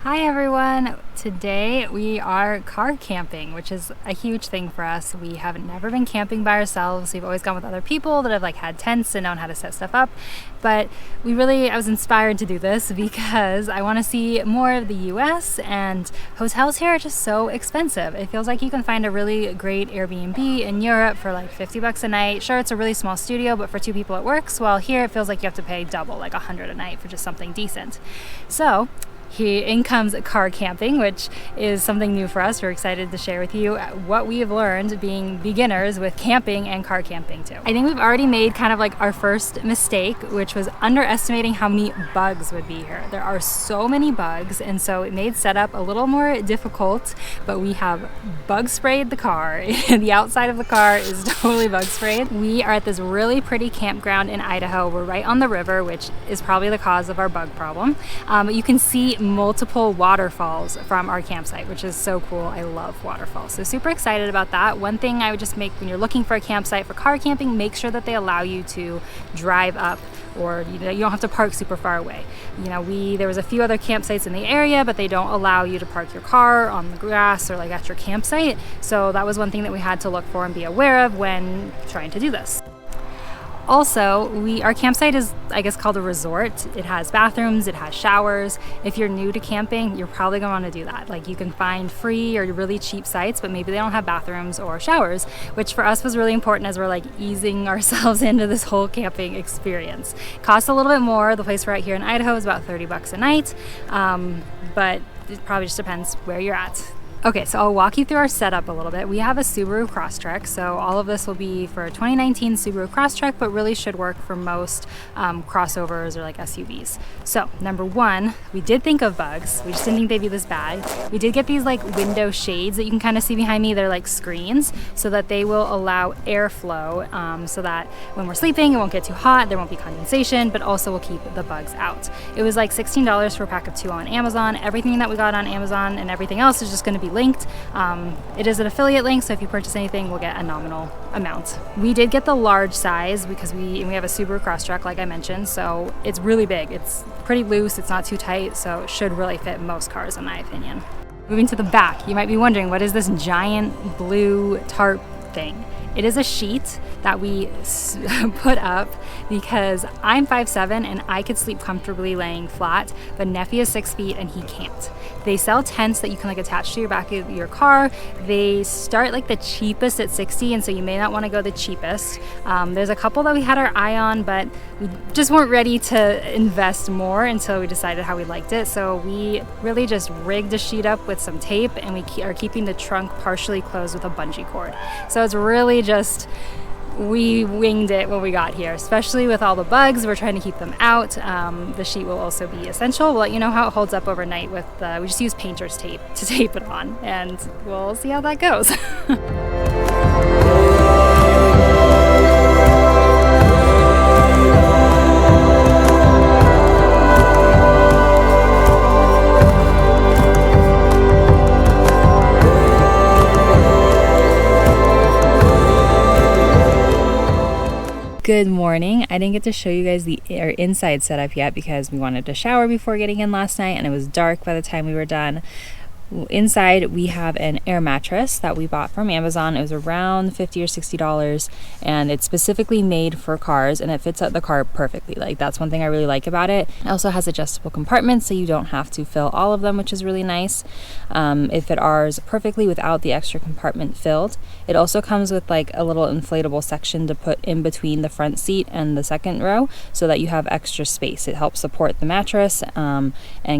Hi everyone! Today we are car camping, which is a huge thing for us. We have never been camping by ourselves. We've always gone with other people that have had tents and known how to set stuff up. But I was inspired to do this because I want to see more of the US, and hotels here are just so expensive. It feels like you can find a really great Airbnb in Europe for like 50 bucks a night. Sure, it's a really small studio, but for two people it works. While here it feels like you have to pay double, like $100 a night for just something decent. So in comes car camping, which is something new for us. We're excited to share with you what we have learned being beginners with camping and car camping too. I think we've already made kind of like our first mistake, which was underestimating how many bugs would be here. There are so many bugs, and so it made setup a little more difficult, but we have bug sprayed the car. The outside of the car is totally bug sprayed. We are at this really pretty campground in Idaho. We're right on the river, which is probably the cause of our bug problem. But you can see multiple waterfalls from our campsite, which is so cool. I love waterfalls. So super excited about that. One thing I would just make when you're looking for a campsite for car camping, make sure that they allow you to drive up, or you don't have to park super far away. There was a few other campsites in the area, but they don't allow you to park your car on the grass or at your campsite. So that was one thing that we had to look for and be aware of when trying to do this. Also, our campsite is, I guess, called a resort. It has bathrooms, it has showers. If you're new to camping, you're probably gonna wanna do that. You can find free or really cheap sites, but maybe they don't have bathrooms or showers, which for us was really important as we're easing ourselves into this whole camping experience. It costs a little bit more. The place we're at here in Idaho is about 30 bucks a night, but it probably just depends where you're at. Okay, so I'll walk you through our setup a little bit. We have a Subaru Crosstrek, so all of this will be for a 2019 Subaru Crosstrek, but really should work for most crossovers or SUVs. So number one, we did think of bugs. We just didn't think they'd be this bad. We did get these window shades that you can kind of see behind me. They're like screens, so that they will allow airflow, so that when we're sleeping, it won't get too hot, there won't be condensation, but also will keep the bugs out. It was like $16 for a pack of 2 on Amazon. Everything that we got on Amazon and everything else is just going to be linked. It is an affiliate link, so if you purchase anything, we'll get a nominal amount. We did get the large size because we have a Subaru Crosstrek, like I mentioned, so it's really big. It's pretty loose, it's not too tight, so it should really fit most cars in my opinion. Moving to the back, you might be wondering, what is this giant blue tarp thing? It is a sheet that we put up because I'm 5'7" and I could sleep comfortably laying flat, but Neffy is 6 feet and he can't. They sell tents that you can attach to your back of your car. They start the cheapest at $60, and so you may not want to go the cheapest. There's a couple that we had our eye on, but we just weren't ready to invest more until we decided how we liked it. So we really just rigged a sheet up with some tape, and we are keeping the trunk partially closed with a bungee cord. So it's really just, we winged it when we got here, especially with all the bugs. We're trying to keep them out. The sheet will also be essential. We'll let you know how it holds up overnight with, we just use painter's tape to tape it on, and we'll see how that goes. Good morning. I didn't get to show you guys our inside setup yet because we wanted to shower before getting in last night, and it was dark by the time we were done. Inside we have an air mattress that we bought from Amazon. It was around $50 or $60, and it's specifically made for cars, and it fits the car perfectly. That's one thing I really like about it. It also has adjustable compartments, so you don't have to fill all of them, which is really nice. It fit ours perfectly without the extra compartment filled. It also comes with a little inflatable section to put in between the front seat and the second row, so that you have extra space. It helps support the mattress and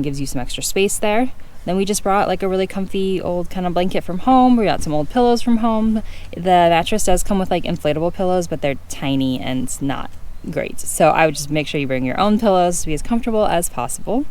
gives you some extra space there. Then we just brought a really comfy old kind of blanket from home. We got some old pillows from home. The mattress does come with inflatable pillows, but they're tiny and not great. So I would just make sure you bring your own pillows to be as comfortable as possible.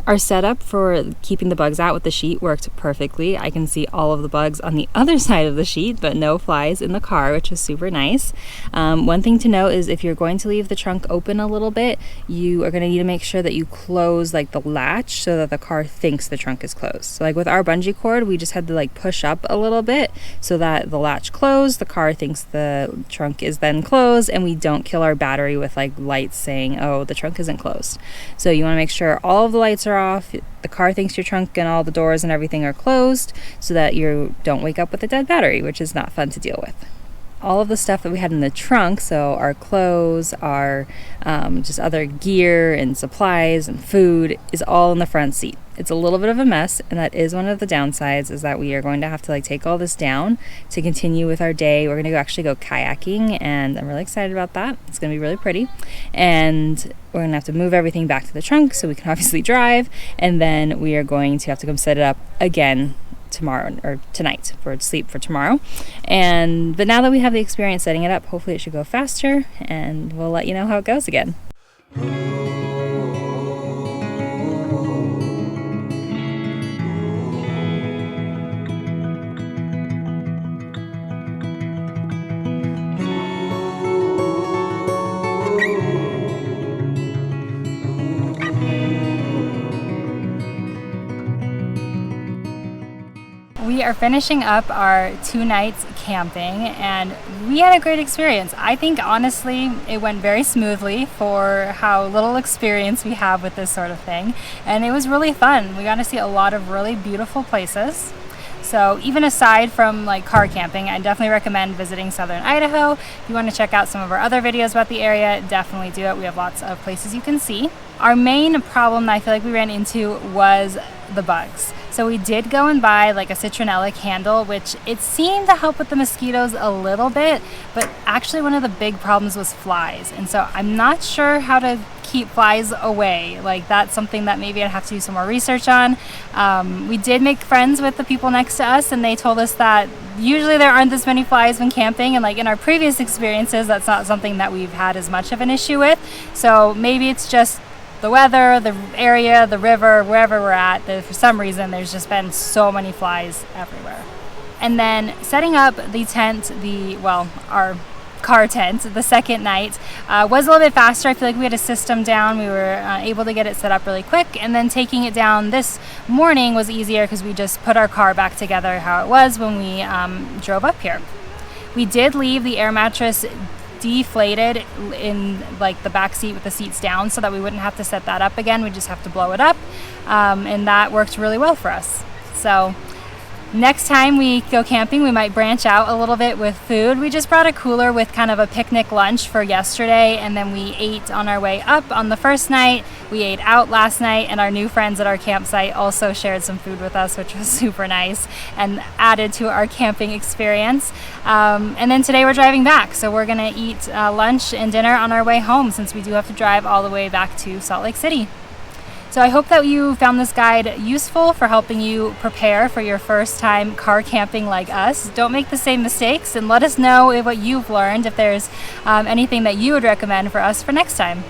Our setup for keeping the bugs out with the sheet worked perfectly. I can see all of the bugs on the other side of the sheet, but no flies in the car, which is super nice. One thing to note is if you're going to leave the trunk open a little bit, you are going to need to make sure that you close the latch so that the car thinks the trunk is closed. So with our bungee cord, we just had to push up a little bit so that the latch closed, the car thinks the trunk is then closed, and we don't kill our battery with lights saying, oh, the trunk isn't closed. So you want to make sure all of the lights are are off. The car thinks your trunk and all the doors and everything are closed so that you don't wake up with a dead battery, which is not fun to deal with. All of the stuff that we had in the trunk, so our clothes, our just other gear and supplies and food, is all in the front seat. It's a little bit of a mess, and that is one of the downsides, is that we are going to have to take all this down to continue with our day. We're going to actually go kayaking, and I'm really excited about that. It's going to be really pretty, and we're going to have to move everything back to the trunk so we can obviously drive, and then we are going to have to come set it up again tomorrow or tonight for sleep for tomorrow. But now that we have the experience setting it up, hopefully it should go faster, and we'll let you know how it goes again. We are finishing up our 2 nights camping, and we had a great experience. I think honestly it went very smoothly for how little experience we have with this sort of thing, and it was really fun. We got to see a lot of really beautiful places. So even aside from car camping, I definitely recommend visiting Southern Idaho. If you want to check out some of our other videos about the area, definitely do it. We have lots of places you can see. Our main problem that I feel like we ran into was the bugs. So we did go and buy a citronella candle, which it seemed to help with the mosquitoes a little bit, but actually one of the big problems was flies. And so I'm not sure how to keep flies away. That's something that maybe I'd have to do some more research on. We did make friends with the people next to us, and they told us that usually there aren't this many flies when camping, and in our previous experiences, that's not something that we've had as much of an issue with. So maybe it's just the weather, the area, the river, wherever we're at, for some reason there's just been so many flies everywhere. And then setting up the tent, our car tent, the second night was a little bit faster. I feel like we had a system down. We were able to get it set up really quick, and then taking it down this morning was easier because we just put our car back together how it was when we drove up here. We did leave the air mattress deflated in the back seat with the seats down so that we wouldn't have to set that up again. We just have to blow it up, and that worked really well for us. So next time we go camping, we might branch out a little bit with food. We just brought a cooler with kind of a picnic lunch for yesterday, and then we ate on our way up on the first night. We ate out last night, and our new friends at our campsite also shared some food with us, which was super nice and added to our camping experience. And then today we're driving back, so we're gonna eat lunch and dinner on our way home, since we do have to drive all the way back to Salt Lake City. So I hope that you found this guide useful for helping you prepare for your first time car camping like us. Don't make the same mistakes, and let us know what you've learned, if there's anything that you would recommend for us for next time.